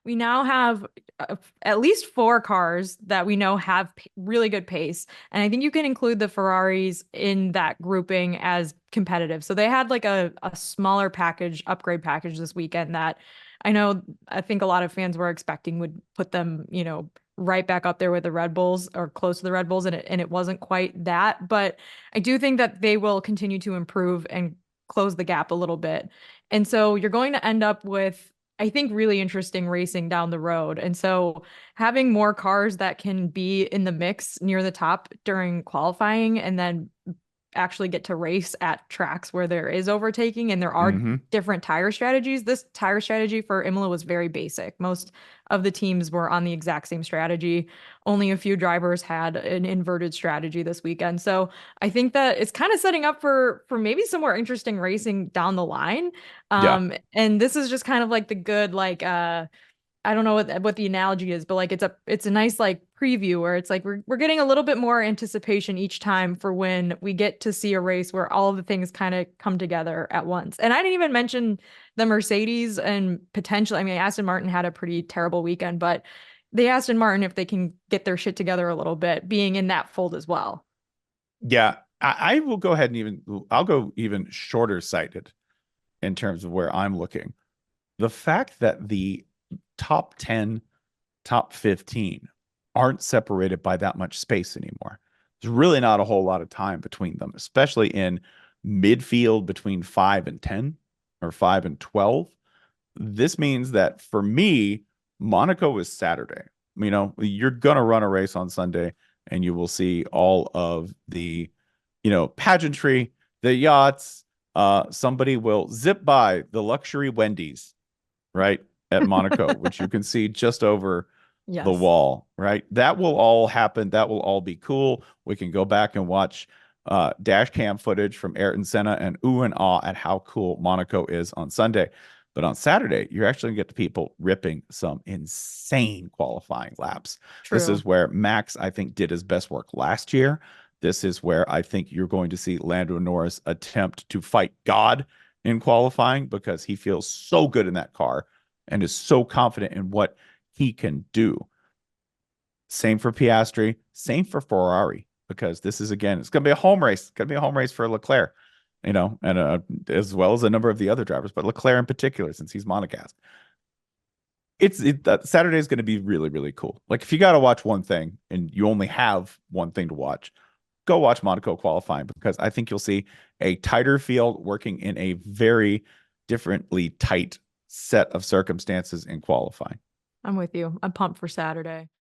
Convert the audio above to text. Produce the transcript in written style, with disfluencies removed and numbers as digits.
we now have at least four cars that we know have really good pace. And I think you can include the Ferraris in that grouping as competitive. So they had like a smaller package, upgrade package this weekend that I think a lot of fans were expecting would put them, right back up there with the Red Bulls or close to the Red Bulls, and it wasn't quite that. But I do think that they will continue to improve and close the gap a little bit. And so you're going to end up with, I think, really interesting racing down the road. And so having more cars that can be in the mix near the top during qualifying and then actually get to race at tracks where there is overtaking and there are Hmm. different tire strategies. This tire strategy for Imola was very basic. Most of the teams were on the exact same strategy. Only a few drivers had an inverted strategy this weekend. So I think that it's kind of setting up for maybe some more interesting racing down the line. Yeah. And this is just kind of like the good I don't know what the analogy is, but like it's a nice like preview where it's like we're getting a little bit more anticipation each time for when we get to see a race where all of the things kind of come together at once. And I didn't even mention the Mercedes and potentially, I mean, Aston Martin had a pretty terrible weekend, but they Aston Martin if they can get their shit together a little bit, being in that fold as well. Yeah. I will go ahead and I'll go even shorter sighted in terms of where I'm looking. The fact that the top 10, top 15 aren't separated by that much space anymore. There's really not a whole lot of time between them, especially in midfield between 5 and 10 or 5 and 12. This means that for me, Monaco is Saturday. You're going to run a race on Sunday and you will see all of the, pageantry, the yachts. Somebody will zip by the luxury Wendy's, right, at Monaco, which you can see just over the Yes. wall, right? That will all happen. That will all be cool. We can go back and watch dash cam footage from Ayrton Senna and ooh and ah at how cool Monaco is on Sunday. But on Saturday, you're actually going to get the people ripping some insane qualifying laps. This True. is where Max, I think, did his best work last year. This is where I think you're going to see Lando Norris attempt to fight God in qualifying because he feels so good in that car and is so confident in what he can do. Same for Piastri, same for Ferrari, because this is again, it's going to be a home race. It's going to be a home race for Leclerc, and as well as a number of the other drivers, but Leclerc in particular, since he's monogased. Saturday is going to be really, really cool. Like if you got to watch one thing and you only have one thing to watch, go watch Monaco qualifying because I think you'll see a tighter field working in a very differently tight set of circumstances in qualifying. I'm with you. I'm pumped for Saturday.